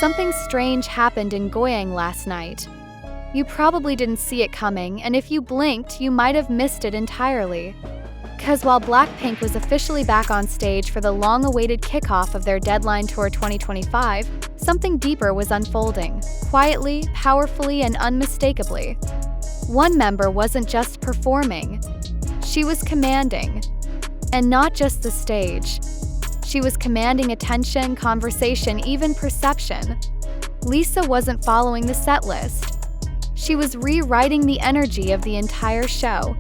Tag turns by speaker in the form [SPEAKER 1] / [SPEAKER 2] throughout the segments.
[SPEAKER 1] Something strange happened in Goyang last night. You probably didn't see it coming, and if you blinked, you might have missed it entirely. Because while BLACKPINK was officially back on stage for the long-awaited kickoff of their Deadline Tour 2025, something deeper was unfolding, quietly, powerfully, and unmistakably. One member wasn't just performing. She was commanding. And not just the stage. She was commanding attention, conversation, even perception. Lisa wasn't following the set list. She was rewriting the energy of the entire show.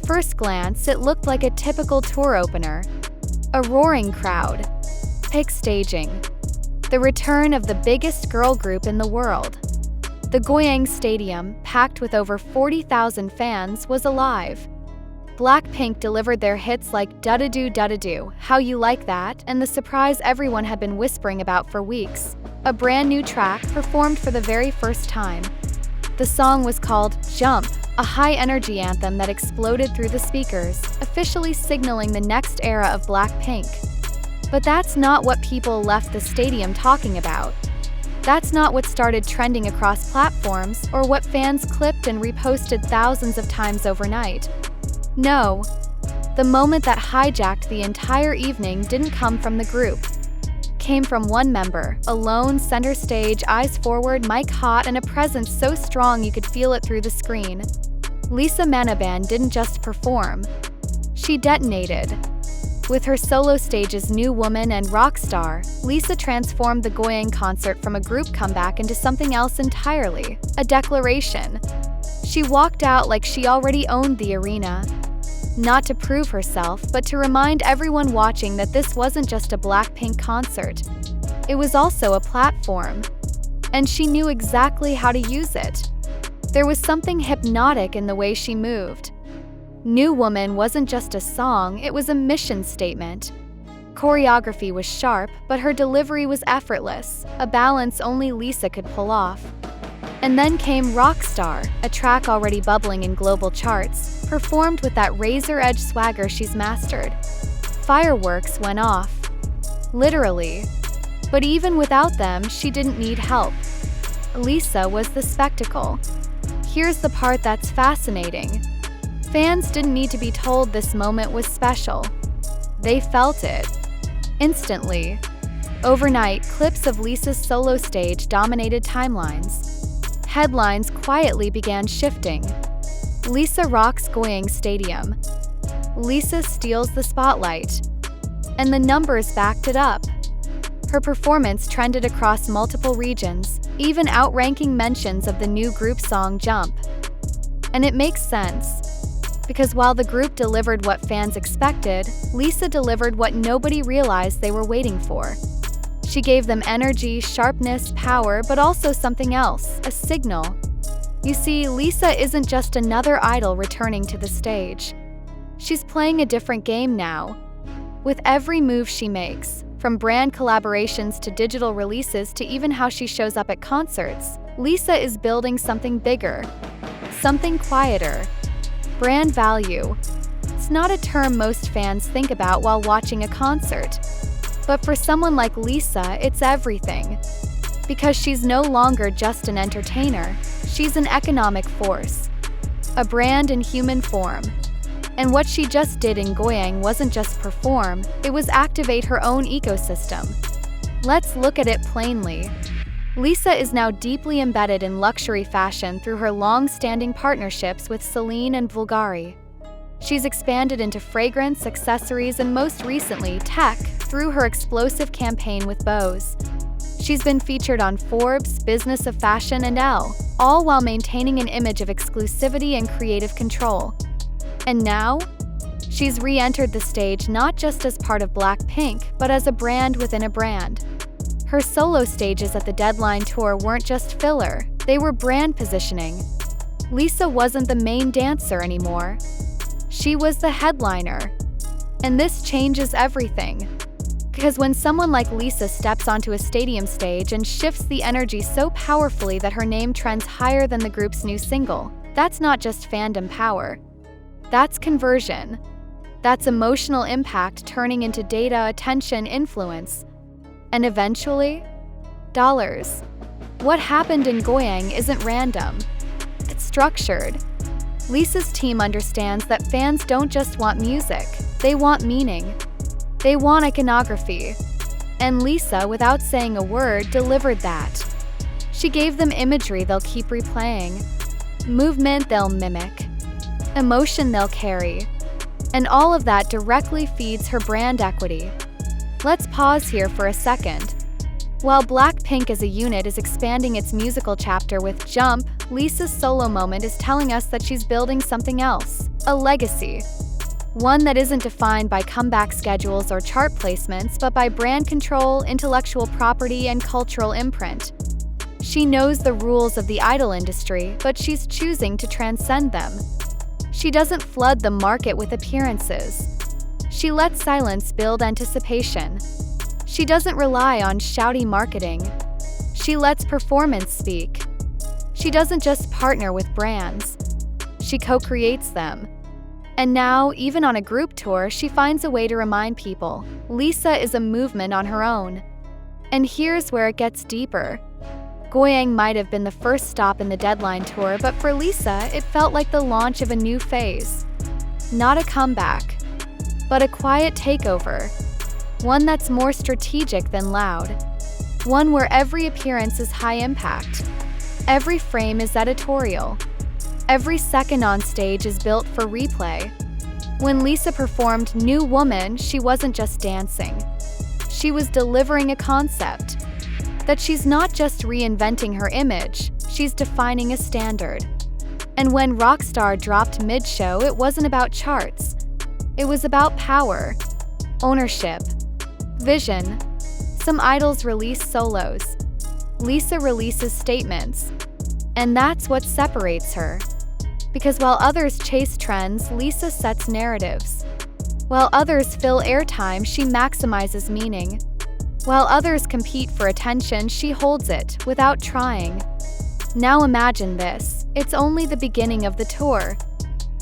[SPEAKER 1] First glance, it looked like a typical tour opener. A roaring crowd. Pick staging. The return of the biggest girl group in the world. The Goyang Stadium, packed with over 40,000 fans, was alive. BLACKPINK delivered their hits like "Da-da-do, How You Like That," and the surprise everyone had been whispering about for weeks. A brand new track performed for the very first time. The song was called "Jump," a high-energy anthem that exploded through the speakers, officially signaling the next era of BLACKPINK. But that's not what people left the stadium talking about. That's not what started trending across platforms or what fans clipped and reposted thousands of times overnight. No, the moment that hijacked the entire evening didn't come from the group. Came from one member, alone, center stage, eyes forward, mic hot, and a presence so strong you could feel it through the screen. Lisa Manaban didn't just perform. She detonated. With her solo stages New Woman and Rockstar, Lisa transformed the Goyang concert from a group comeback into something else entirely, a declaration. She walked out like she already owned the arena. Not to prove herself, but to remind everyone watching that this wasn't just a BLACKPINK concert. It was also a platform. And she knew exactly how to use it. There was something hypnotic in the way she moved. New Woman wasn't just a song, it was a mission statement. Choreography was sharp, but her delivery was effortless, a balance only Lisa could pull off. And then came Rockstar, a track already bubbling in global charts, performed with that razor-edge swagger she's mastered. Fireworks went off. Literally. But even without them, she didn't need help. Lisa was the spectacle. Here's the part that's fascinating. Fans didn't need to be told this moment was special. They felt it. Instantly. Overnight, clips of Lisa's solo stage dominated timelines. Headlines quietly began shifting. Lisa rocks Goyang Stadium. Lisa steals the spotlight. And the numbers backed it up. Her performance trended across multiple regions, even outranking mentions of the new group song Jump. And it makes sense. Because while the group delivered what fans expected, Lisa delivered what nobody realized they were waiting for. She gave them energy, sharpness, power, but also something else, a signal. You see, Lisa isn't just another idol returning to the stage. She's playing a different game now. With every move she makes, from brand collaborations to digital releases to even how she shows up at concerts, Lisa is building something bigger, something quieter. Brand value. It's not a term most fans think about while watching a concert. But for someone like Lisa, it's everything. Because she's no longer just an entertainer, she's an economic force. A brand in human form. And what she just did in Goyang wasn't just perform, it was activate her own ecosystem. Let's look at it plainly. Lisa is now deeply embedded in luxury fashion through her long-standing partnerships with Celine and Bulgari. She's expanded into fragrance, accessories, and most recently, tech, through her explosive campaign with Bose. She's been featured on Forbes, Business of Fashion, and Elle, all while maintaining an image of exclusivity and creative control. And now, she's re-entered the stage not just as part of BLACKPINK, but as a brand within a brand. Her solo stages at the Deadline Tour weren't just filler, they were brand positioning. Lisa wasn't the main dancer anymore. She was the headliner. And this changes everything. Because when someone like Lisa steps onto a stadium stage and shifts the energy so powerfully that her name trends higher than the group's new single, that's not just fandom power. That's conversion. That's emotional impact turning into data, attention, influence. And eventually, What happened in Goyang isn't random. It's structured. Lisa's team understands that fans don't just want music, they want meaning. They want iconography. And Lisa, without saying a word, delivered that. She gave them imagery they'll keep replaying, movement they'll mimic, emotion they'll carry. And all of that directly feeds her brand equity. Let's pause here for a second. While BLACKPINK as a unit is expanding its musical chapter with Jump, Lisa's solo moment is telling us that she's building something else, a legacy. One that isn't defined by comeback schedules or chart placements, but by brand control, intellectual property, and cultural imprint. She knows the rules of the idol industry, but she's choosing to transcend them. She doesn't flood the market with appearances. She lets silence build anticipation. She doesn't rely on shouty marketing. She lets performance speak. She doesn't just partner with brands. She co-creates them. And now, even on a group tour, she finds a way to remind people, Lisa is a movement on her own. And here's where it gets deeper. Goyang might have been the first stop in the Deadline tour, but for Lisa, it felt like the launch of a new phase. Not a comeback, but a quiet takeover. One that's more strategic than loud. One where every appearance is high impact. Every frame is editorial. Every second on stage is built for replay. When Lisa performed New Woman, she wasn't just dancing. She was delivering a concept. That she's not just reinventing her image, she's defining a standard. And when Rockstar dropped mid-show, it wasn't about charts. It was about power, ownership, vision. Some idols release solos. Lisa releases statements. And that's what separates her. Because while others chase trends, Lisa sets narratives. While others fill airtime, she maximizes meaning. While others compete for attention, she holds it, without trying. Now imagine this, it's only the beginning of the tour.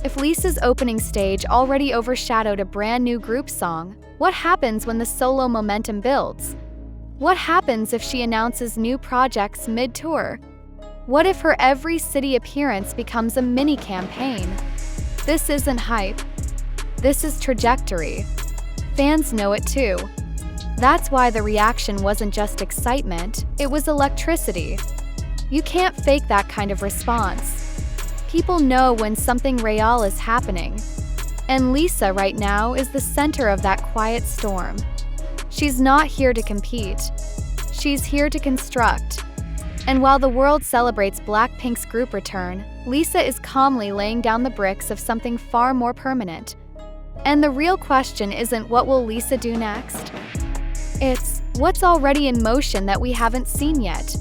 [SPEAKER 1] If Lisa's opening stage already overshadowed a brand new group song, what happens when the solo momentum builds? What happens if she announces new projects mid-tour? What if her every city appearance becomes a mini-campaign? This isn't hype. This is trajectory. Fans know it too. That's why the reaction wasn't just excitement, it was electricity. You can't fake that kind of response. People know when something real is happening. And Lisa right now is the center of that quiet storm. She's not here to compete. She's here to construct. And while the world celebrates BLACKPINK's group return, Lisa is calmly laying down the bricks of something far more permanent. And the real question isn't what will Lisa do next? It's what's already in motion that we haven't seen yet.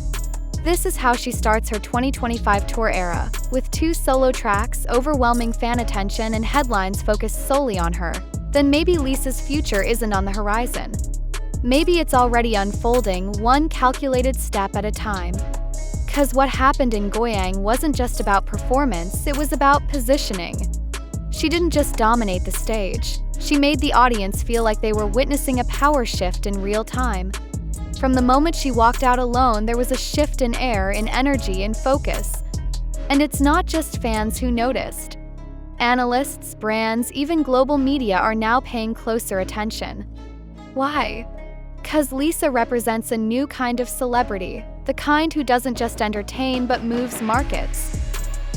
[SPEAKER 1] This is how she starts her 2025 tour era, with 2 solo tracks, overwhelming fan attention, and headlines focused solely on her. Then maybe Lisa's future isn't on the horizon. Maybe it's already unfolding, one calculated step at a time. 'Cause what happened in Goyang wasn't just about performance, it was about positioning. She didn't just dominate the stage. She made the audience feel like they were witnessing a power shift in real time. From the moment she walked out alone, there was a shift in air, in energy, in focus. And it's not just fans who noticed. Analysts, brands, even global media are now paying closer attention. Why? 'Cause Lisa represents a new kind of celebrity, the kind who doesn't just entertain but moves markets.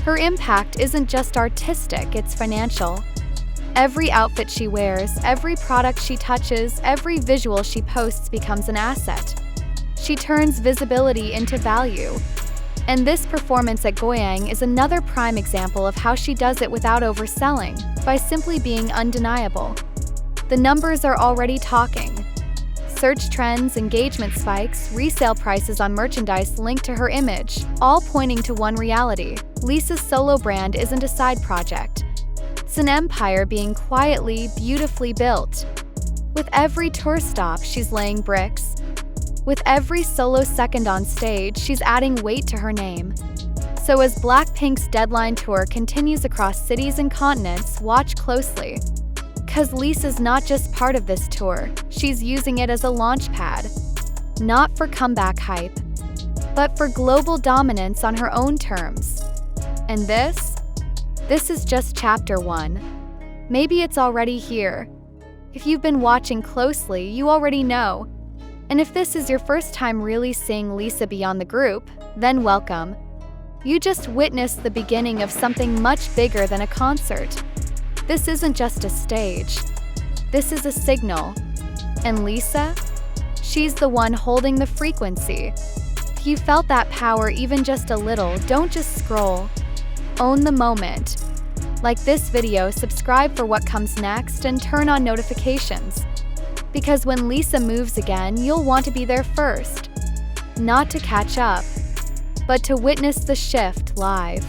[SPEAKER 1] Her impact isn't just artistic, it's financial. Every outfit she wears, every product she touches, every visual she posts becomes an asset. She turns visibility into value. And this performance at Goyang is another prime example of how she does it without overselling, by simply being undeniable. The numbers are already talking. Search trends, engagement spikes, resale prices on merchandise linked to her image, all pointing to one reality: Lisa's solo brand isn't a side project. It's an empire being quietly, beautifully built. With every tour stop, she's laying bricks. With every solo second on stage, she's adding weight to her name. So as BLACKPINK's Deadline tour continues across cities and continents, watch closely. 'Cause Lisa's not just part of this tour, she's using it as a launch pad. not for comeback hype, but for global dominance on her own terms. And this is just chapter 1. Maybe it's already here. If you've been watching closely, you already know. And if this is your first time really seeing Lisa beyond the group, then welcome. You just witnessed the beginning of something much bigger than a concert. This isn't just a stage. This is a signal. And Lisa? She's the one holding the frequency. If you felt that power even just a little, don't just scroll. Own the moment. Like this video, subscribe for what comes next, and turn on notifications. Because when Lisa moves again, you'll want to be there first. Not to catch up, but to witness the shift live.